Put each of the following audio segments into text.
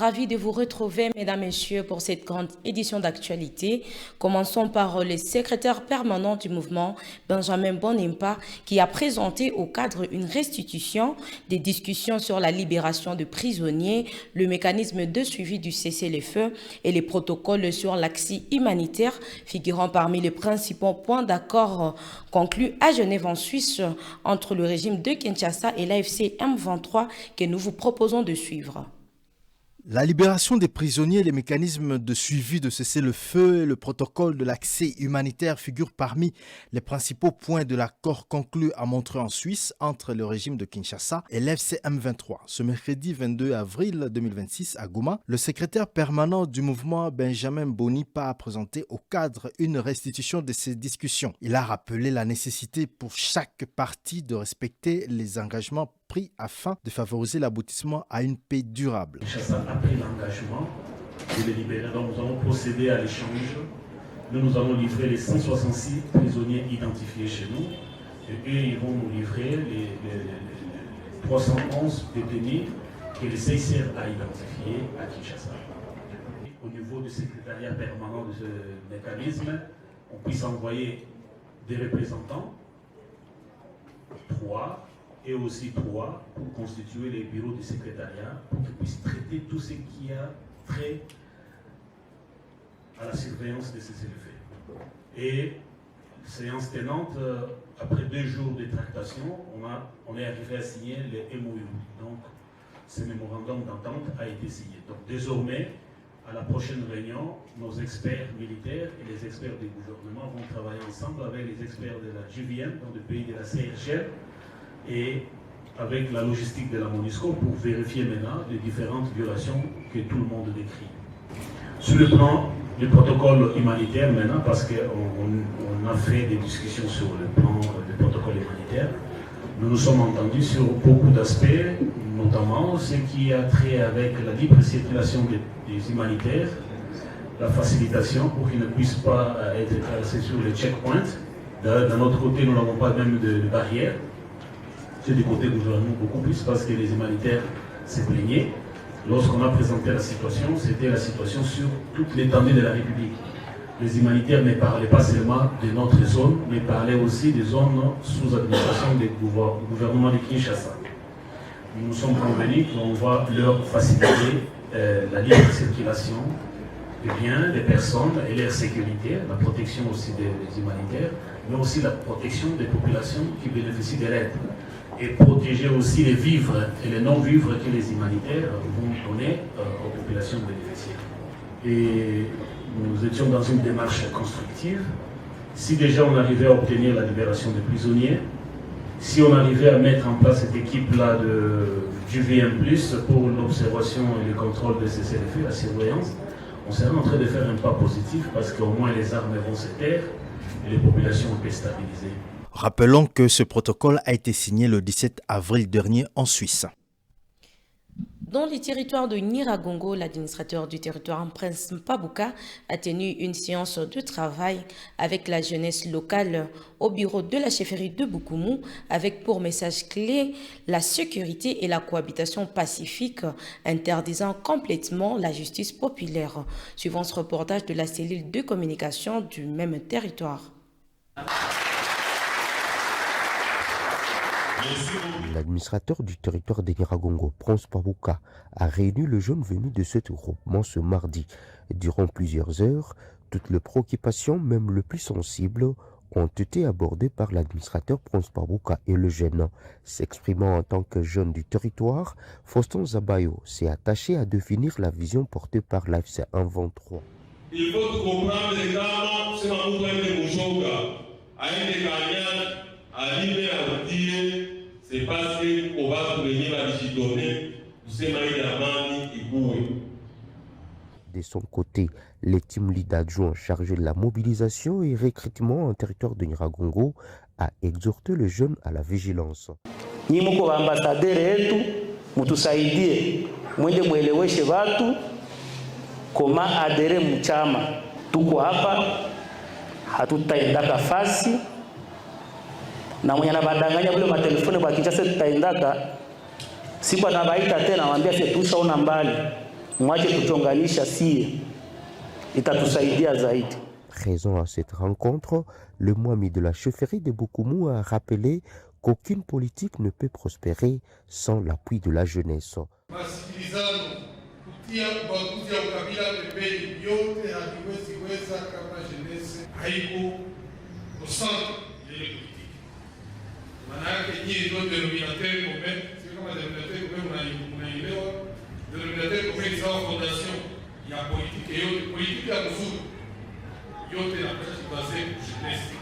ravi de vous retrouver, mesdames, messieurs, pour cette grande édition d'actualité. Commençons par le secrétaire permanent du mouvement, Benjamin Bonimpa, qui a présenté au cadre une restitution des discussions sur la libération de prisonniers, le mécanisme de suivi du cessez-le-feu et les protocoles sur l'accès humanitaire, figurant parmi les principaux points d'accord conclus à Genève en Suisse entre le régime de Kinshasa et l'AFC M23 que nous vous proposons de suivre. La libération des prisonniers, les mécanismes de suivi de cessez-le-feu et le protocole de l'accès humanitaire figurent parmi les principaux points de l'accord conclu à Montreux en Suisse entre le régime de Kinshasa et l'AFC M23. Ce mercredi 22 avril 2026 à Goma, le secrétaire permanent du mouvement Benjamin Bonimpa a présenté au cadre une restitution de ces discussions. Il a rappelé la nécessité pour chaque partie de respecter les engagements pris afin de favoriser l'aboutissement à une paix durable. Kinshasa a pris l'engagement de les libérer, donc nous allons procéder à l'échange. Nous allons livrer les 166 prisonniers identifiés chez nous et eux ils vont nous livrer les 311 détenus que le CICR a identifiés à Kinshasa. Au niveau du secrétariat permanent de ce mécanisme, on puisse envoyer des représentants, 3 et aussi 3 pour constituer les bureaux du secrétariat pour qu'ils puissent traiter tout ce qui a trait à la surveillance de ces cessez-le-feu. Et séance tenante, après 2 jours de tractation, on est arrivé à signer les MOU. Donc, ce mémorandum d'entente a été signé. Donc, désormais, à la prochaine réunion, nos experts militaires et les experts du gouvernement vont travailler ensemble avec les experts de la JVM, dans le pays de la CRGL, et avec la logistique de la MONUSCO pour vérifier maintenant les différentes violations que tout le monde décrit. Sur le plan du protocole humanitaire maintenant, parce qu'on a fait des discussions sur le plan du protocole humanitaire, nous nous sommes entendus sur beaucoup d'aspects, notamment ce qui a trait avec la libre circulation des humanitaires, la facilitation pour qu'ils ne puissent pas être classés sur les checkpoints. D'un autre côté, nous n'avons pas même de barrière. C'est du côté du gouvernement beaucoup plus parce que les humanitaires se plaignaient. Lorsqu'on a présenté la situation, c'était la situation sur toute l'étendue de la République. Les humanitaires ne parlaient pas seulement de notre zone, mais parlaient aussi des zones sous administration du gouvernement de Kinshasa. Nous nous sommes convenus qu'on va leur faciliter la libre circulation des biens, des personnes et leur sécurité, la protection aussi des humanitaires, mais aussi la protection des populations qui bénéficient de l'aide. Et protéger aussi les vivres et les non-vivres que les humanitaires vont donner aux populations bénéficiaires. Et nous étions dans une démarche constructive. Si déjà on arrivait à obtenir la libération des prisonniers, si on arrivait à mettre en place cette équipe-là du VM+, pour l'observation et le contrôle de ces cessez-le-feu, la surveillance, on serait en train de faire un pas positif parce qu'au moins les armes vont se taire et les populations vont être stabilisées. Rappelons que ce protocole a été signé le 17 avril dernier en Suisse. Dans les territoires de Nyiragongo, l'administrateur du territoire, Prince Mpabuka, a tenu une séance de travail avec la jeunesse locale au bureau de la chefferie de Bukumu, avec pour message clé la sécurité et la cohabitation pacifique, interdisant complètement la justice populaire. Suivant ce reportage de la cellule de communication du même territoire. L'administrateur du territoire de Nyiragongo, Prince Mpabuka, a réuni le jeune venu de ce groupement ce mardi. Durant plusieurs heures, toutes les préoccupations, même les plus sensibles, ont été abordées par l'administrateur Prince Mpabuka et le jeune. S'exprimant en tant que jeune du territoire, Faustin Zabayo s'est attaché à définir la vision portée par l'AFC M23. Il faut comprendre les gens, c'est un mouvement de Mouchonga, à c'est parce qu'on va souligner la digidonnée de ces maïs d'Amani et Boué. De son côté, le team lead adjoint chargé de la mobilisation et recrutement en territoire de Nyiragongo a exhorté les jeunes à la vigilance. Nyinyi mko ambassadeur yetu, mtusaidie mwende mweleweshe watu koma adere mchama. Tuko hapa hatutaendaka fasi na mwenye anabadanganya vile matelefoni kwa Kinshasa tutaendaka siku anabaita tena anamwambia sisi tushaona mbali mwache kuchonganisha sie, itatusaidia zaidi. Raison à cette rencontre, le Mwami de la chefferie de Bukumu a rappelé qu'aucune politique ne peut prospérer sans l'appui de la jeunesse. yote napasha tubaze jeunesse.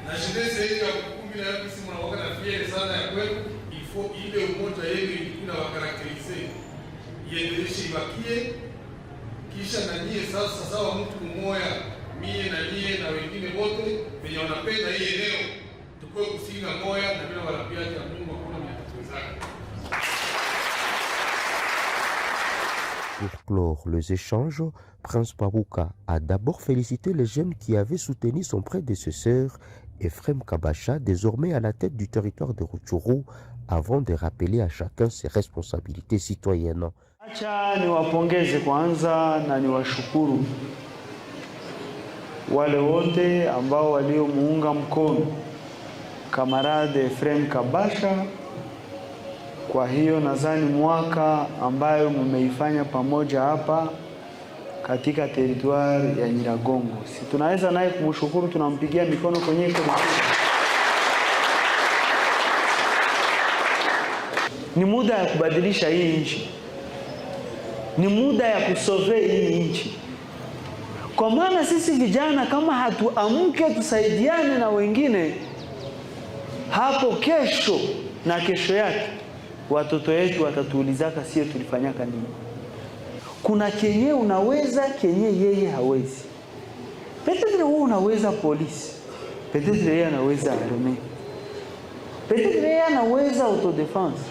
Na jeunesse yetu ya kukumi na kisi mnaoga na fiere sana ya kwetu, ifo ile umoja yenu ina wakarakterize. Iendeleshe ibakie, kisha na nyie sasa sawa mtu mmoja, mie na nyie na wengine wote, wenye wanapenda hii eneo, tukue kusinga moya na bila walapiaji ya Mungu hakuna mnatatuwezaka. Pour clore les échanges, Prince Pabouka a d'abord félicité les jeunes qui avaient soutenu son prédécesseur, Ephrem Kabasha, désormais à la tête du territoire de Rutshuru, avant de rappeler à chacun ses responsabilités citoyennes. Acha niwapongeze kwanza na niwashukuru wale wote ambao waliomuunga mkono kamarade Ephrem Kabasha. Kwa hiyo nadhani mwaka ambayo mmeifanya pamoja hapa katika territoire ya Nyiragongo, si tunaweza naye kumshukuru, tunampigia mikono kwenye iko. Ni muda ya kubadilisha hii nchi, ni muda ya kusove hii nchi, kwa maana sisi vijana kama hatuamke tusaidiane na wengine, hapo kesho na kesho yake watoto wetu watatuulizaka sio tulifanyaka nini. Kuna kenye unaweza, kenye yeye hawezi. Petetre wewe unaweza polisi, petetre yeye anaweza arme, petetre yeye anaweza autodefense.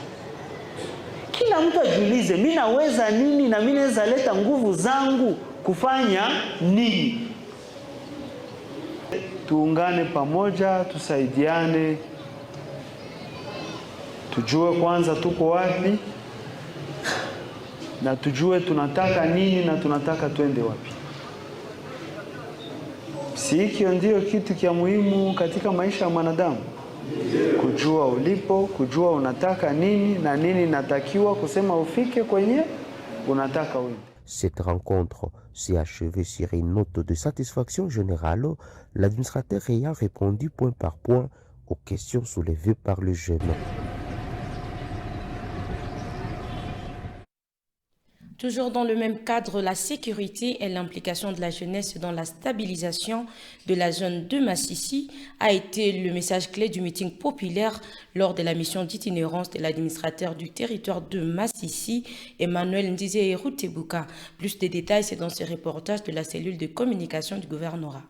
Kila mtu ajiulize, mimi naweza nini na mimi naweza leta nguvu zangu kufanya nini? Tuungane pamoja, tusaidiane, tujue kwanza tuko wapi na tujue tunataka nini na tunataka twende wapi. Sikio ndio kitu kia muhimu katika maisha ya mwanadamu. Kujua ulipo, kujua unataka nini na nini natakiwa kusema ufike kwenye unataka wewe. Cette rencontre s'est achevée sur une note de satisfaction générale, l'administrateur ayant répondu point par point aux questions soulevées par le jeune. Toujours dans le même cadre, la sécurité et l'implication de la jeunesse dans la stabilisation de la zone de Massissi a été le message clé du meeting populaire lors de la mission d'itinérance de l'administrateur du territoire de Massissi, Emmanuel Ndizé Routebuka. Plus de détails, c'est dans ce reportage de la cellule de communication du gouvernorat.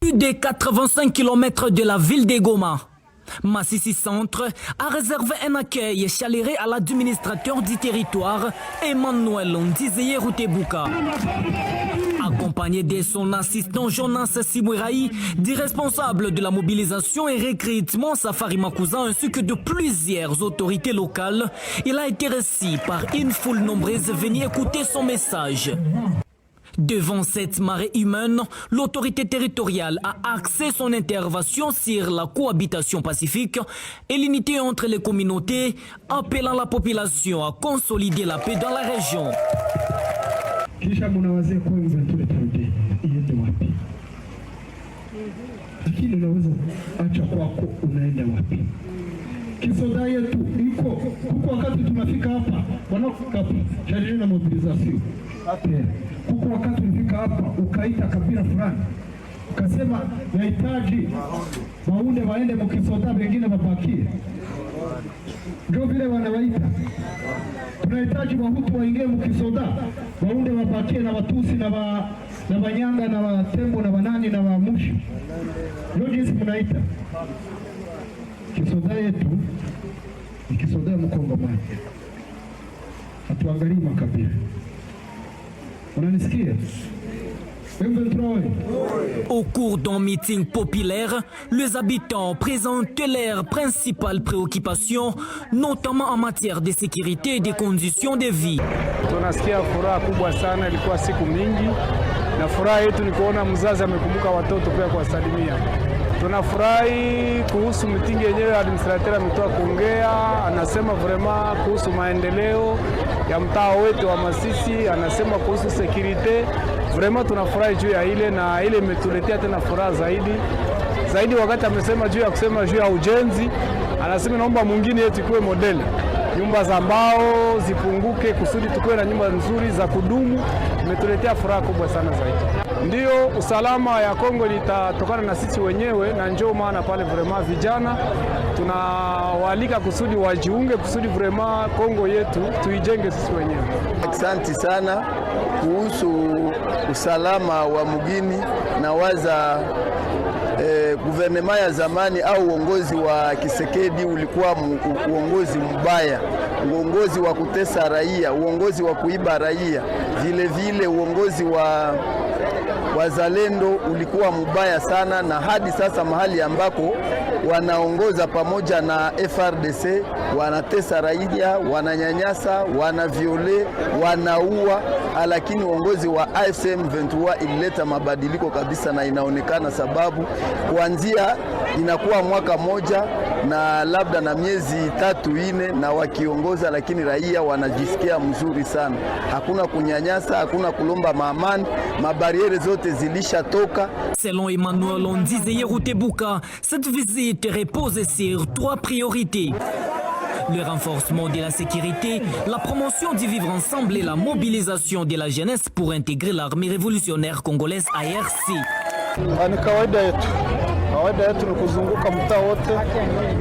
Plus de 85 km de la ville de Goma, Massissi Centre a réservé un accueil chaleureux à l'administrateur du territoire, Emmanuel Ndizé Routebuka. Accompagné de son assistant Jonas Simweraï, des responsables de la mobilisation et recrutement Safari Makuza ainsi que de plusieurs autorités locales, il a été reçu par une foule nombreuse venue écouter son message. Devant cette marée humaine, l'autorité territoriale a axé son intervention sur la cohabitation pacifique et l'unité entre les communautés, appelant la population à consolider la paix dans la région. Kisoda yetu iko kuko wakati tunafika hapa wanafika hapa charge na mobilisation kuko wakati tunafika hapa ukaita kabila fulani ukasema nahitaji waunde waende mkisoda wengine wabakie, ndio vile wanawaita. Tunahitaji wahutu waingie mkisoda waunde wabakie na watusi na Wanyanga na Watembo na Wanani na Wamushi, ndio jinsi mnaita. Kisoda yetu ni kisoda ya Mkongomani, hatuangalii makabila. Unanisikia? Au cours d'un meeting populaire, les habitants présentent leurs principales préoccupations, notamment en matière de sécurité et des conditions de vie. Tunasikia furaha kubwa sana, ilikuwa siku mingi, na furaha yetu ni kuona mzazi amekumbuka watoto pia kuwasalimia. Tunafurahi kuhusu mitingi yenyewe, administrateur ametoa kuongea, anasema vraiment kuhusu maendeleo ya mtaa wetu wa Masisi, anasema kuhusu security. Vraiment tunafurahi juu ya ile, na ile imetuletea tena furaha zaidi wakati amesema juu ya ujenzi, anasema naomba mwingine yetu ikuwe modeli. Nyumba za mbao zipunguke kusudi tukuwe na nyumba nzuri za kudumu. Imetuletea furaha kubwa sana zaidi. Ndio usalama ya Kongo litatokana na sisi wenyewe, na njoo maana pale vraiment vijana tunawaalika kusudi wajiunge, kusudi vraiment Kongo yetu tuijenge sisi wenyewe. Asante sana kuhusu usalama wa mugini, na waza guvernema ya zamani au uongozi wa Kisekedi ulikuwa uongozi mbaya, uongozi wa kutesa raia, uongozi wa kuiba raia, vile uongozi wa wazalendo ulikuwa mbaya sana, na hadi sasa mahali ambako wanaongoza pamoja na FRDC wanatesa raia, wananyanyasa, wanaviole, wanaua, lakini uongozi wa AFC M23 ilileta mabadiliko kabisa, na inaonekana sababu kuanzia inakuwa mwaka moja na labda na miezi 3-4 na wakiongoza, lakini raia wanajisikia mzuri sana. Hakuna kunyanyasa, hakuna kulomba maamani, mabariere zote zilishatoka. Selon Emmanuel Ondizeye Rutebuka, cette visite repose sur 3 priorités. Le renforcement de la sécurité, la promotion du vivre ensemble et la mobilisation de la jeunesse pour intégrer l'armée révolutionnaire congolaise ARC. Ni kawaida yetu ni kuzunguka mtaa wote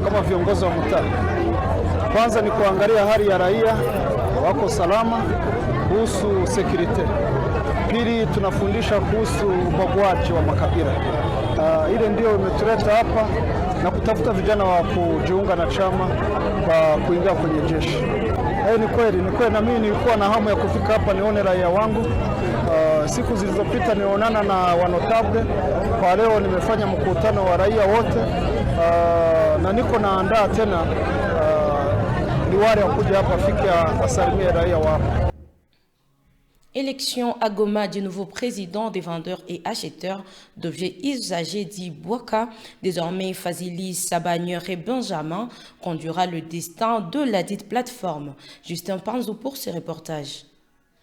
kama viongozi wa mtaa. Kwanza ni kuangalia hali ya raia wako salama kuhusu security. Pili, tunafundisha kuhusu ubaguaji wa makabila. Ile ndio imetuleta hapa, na kutafuta vijana wa kujiunga na chama kwa kuingia kwenye jeshi. Ni kweli na mimi nilikuwa na hamu ya kufika hapa nione raia wangu. Siku zilizopita nilionana na wanotable, kwa leo nimefanya mkutano wa raia wote, na niko naandaa tena liwali ya kuja hapa afike asalimie raia wapo. Élection à Goma du nouveau président des vendeurs et acheteurs d'objets usagés dit Bouaka. Désormais, Fazili Sabagneur et Benjamin conduira le destin de la dite plateforme. Justin Panzo pour ce reportage.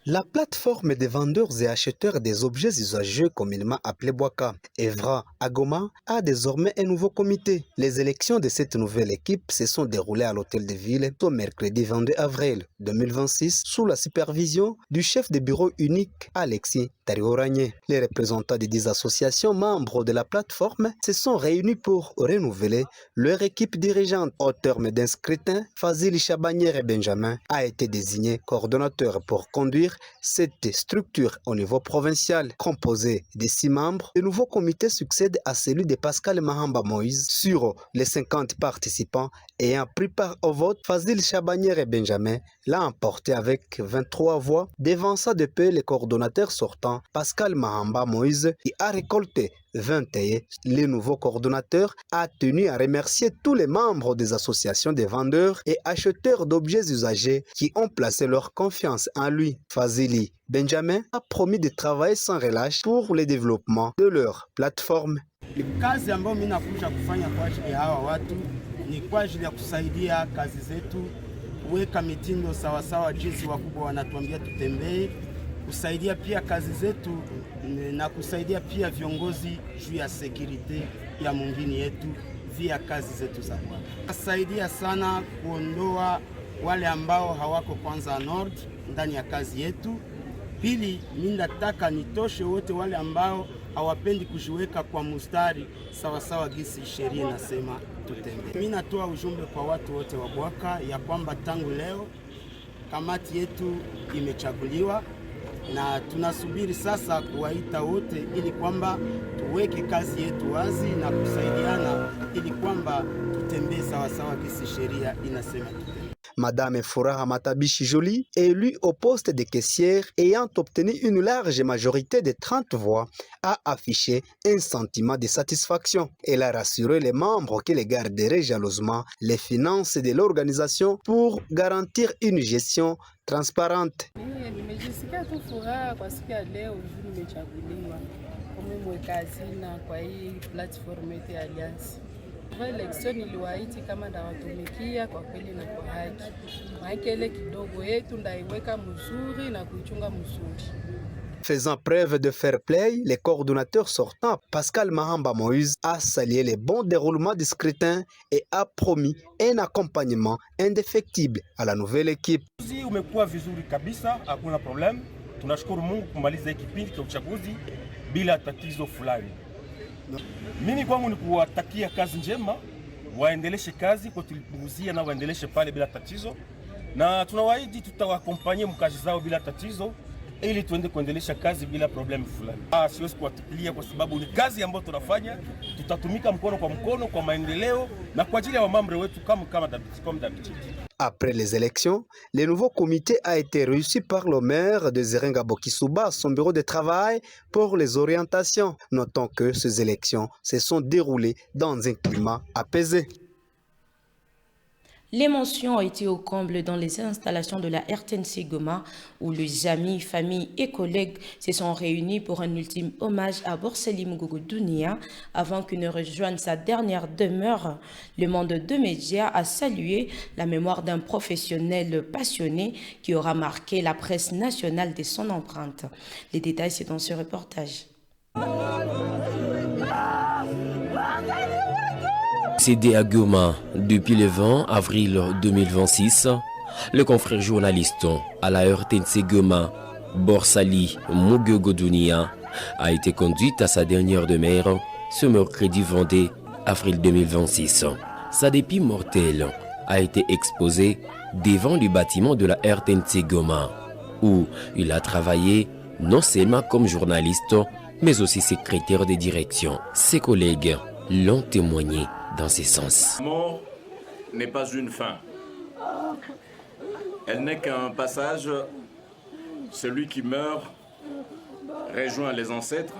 La plateforme des vendeurs et acheteurs des objets usagés, communément appelée Bouaka, Evra à Goma, a désormais un nouveau comité. Les élections de cette nouvelle équipe se sont déroulées à l'hôtel de ville au mercredi 22 avril 2026 sous la supervision du chef de bureau unique Alexis Tarioranye. Les représentants des 10 associations membres de la plateforme se sont réunis pour renouveler leur équipe dirigeante. Au terme d'un scrutin, Fazili Chabanier et Benjamin a été désigné coordonnateur pour conduire cette structure au niveau provincial. Composé de 6 membres, le nouveau comité succède à celui de Pascal Mahamba Moïse. Sur les 50 participants ayant pris part au vote, Fazil Chabanier et Benjamin l'a emporté avec 23 voix, devançant de peu le coordonnateur sortant Pascal Mahamba Moïse qui a récolté 21. Le nouveau coordonnateur a tenu à remercier tous les membres des associations de vendeurs et acheteurs d'objets usagés qui ont placé leur confiance en lui. Fazili Benjamin a promis de travailler sans relâche pour le développement de leur plateforme. Kazi ambayo mimi nakuja kufanya kwa ajili ya hawa watu ni kwa ajili ya kusaidia kazi zetu, kuweka mitindo sawasawa jinsi wakubwa wanatuambia tutembee, kusaidia pia kazi zetu na kusaidia pia viongozi juu ya security ya mwingine yetu via kazi zetu za kwao. Kusaidia sana kuondoa wale ambao hawako kwanza nord ndani ya kazi yetu. Pili, mimi nataka nitoshe wote wale ambao hawapendi kujiweka kwa mustari sawasawa gisi sheria nasema tutembee. Mimi natoa ujumbe kwa watu wote wa Bwaka ya kwamba tangu leo kamati yetu imechaguliwa na tunasubiri sasa kuwaita wote ili kwamba tuweke kazi yetu wazi na kusaidiana ili kwamba tutembee sawasawa gisi sheria inasema tutembee. Madame Fouraha Matabishi Jolie, élue au poste de caissière ayant obtenu une large majorité de 30 voix, a affiché un sentiment de satisfaction. Elle a rassuré les membres qu'elle garderait jalousement les finances de l'organisation pour garantir une gestion transparente. Nimejisikia tu furaha kwa siku ya leo nimechaguliwa kama mweka hazina kwa hii platform yetu ya Alliance. Election niliwaiti kama ndawatumikia kwa kweli na kwa haki. Maana ile kidogo yetu ndaiweka mzuri na kuichunga mzuri. Faisant preuve de fair play, le coordonnateur sortant, Pascal Mahamba Moïse, a salué le bon déroulement du scrutin et a promis un accompagnement indéfectible à la nouvelle équipe. Umekuwa vizuri kabisa, hakuna problem. Tunashukuru Mungu kumaliza kipindi cha uchaguzi bila tatizo fulani. Mimi kwangu ni kuwatakia kazi njema, waendeleshe kazi kwa tulipunguzia na waendeleshe pale bila tatizo. Na tunawaahidi tutawakompanyia mkazi zao bila tatizo ili tuende kuendelesha kazi bila problemu fulani. Siwezi kuwatupilia kwa sababu ni kazi ambayo tunafanya, tutatumika mkono kwa maendeleo na kwa ajili ya wamambre wetu kama d'habitude. Après les élections, le nouveau comité a été reçu par le maire de Zerenga Bokisuba à son bureau de travail pour les orientations. Notons que ces élections se sont déroulées dans un climat apaisé. L'émotion a été au comble dans les installations de la RTNC Goma où les amis, familles et collègues se sont réunis pour un ultime hommage à Borsali Mugogo Dunia avant qu'il ne rejoigne sa dernière demeure. Le monde de médias a salué la mémoire d'un professionnel passionné qui aura marqué la presse nationale de son empreinte. Les détails, c'est dans ce reportage. Décédé à Goma depuis le 20 avril 2026, le confrère journaliste à la RTNC Goma, Borsali Mugogo Dunia, a été conduite à sa dernière demeure ce mercredi 22 avril 2026. Sa dépit mortel a été exposé devant le bâtiment de la RTNC Goma, où il a travaillé non seulement comme journaliste, mais aussi secrétaire de direction. Ses collègues l'ont témoigné dans ce sens. La mort n'est pas une fin. Elle n'est qu'un passage. Celui qui meurt rejoint les ancêtres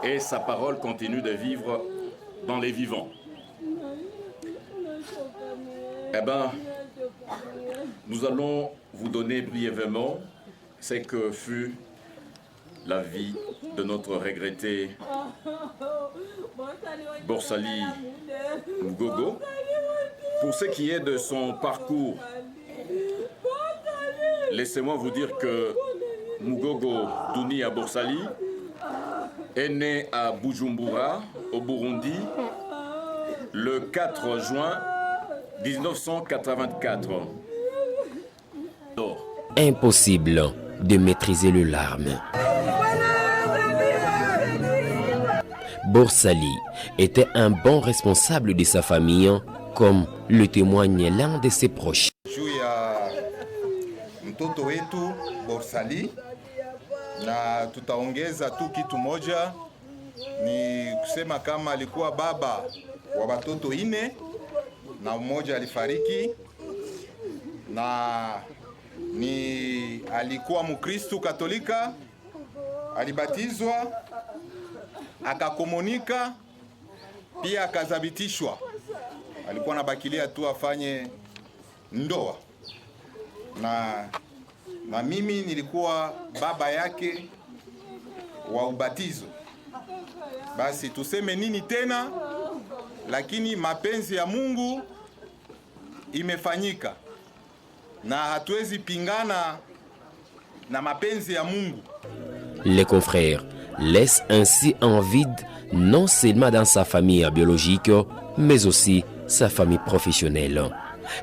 et sa parole continue de vivre dans les vivants. Eh bien, nous allons vous donner brièvement ce que fut la vie de notre regretté Borsali Mugogo. Pour ce qui est de son parcours, laissez-moi vous dire que Mugogo Dunia Borsali est né à Bujumbura, au Burundi, le 4 juin 1984. Impossible de maîtriser le larme. Borsali était un bon responsable de sa famille, comme le témoigne l'un de ses proches. Juu ya mtoto wetu Borsali, na tutaongeza tu kitu moja, ni kusema kama alikuwa baba wa watoto ine na mmoja alifariki, na ni alikuwa Mkristo Katolika, alibatizwa, akakomunika, pia akazabitishwa. Alikuwa anabakilia tu afanye ndoa. Na mimi nilikuwa baba yake wa ubatizo. Basi tuseme nini tena, lakini mapenzi ya Mungu imefanyika. Na hatuwezi pingana na mapenzi ya Mungu. Les confrères laissent ainsi en vide non seulement dans sa famille biologique, mais aussi sa famille professionnelle.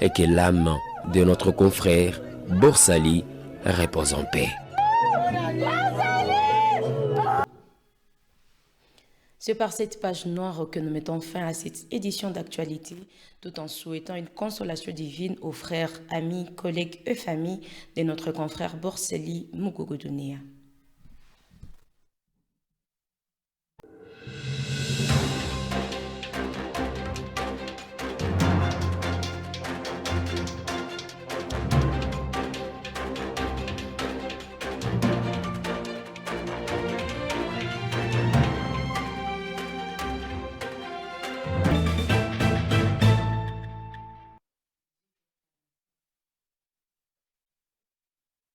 Et que l'âme de notre confrère Borsali repose en paix. C'est par cette page noire que nous mettons fin à cette édition d'actualité, tout en souhaitant une consolation divine aux frères, amis, collègues et familles de notre confrère Borsali Mugogo Dunia.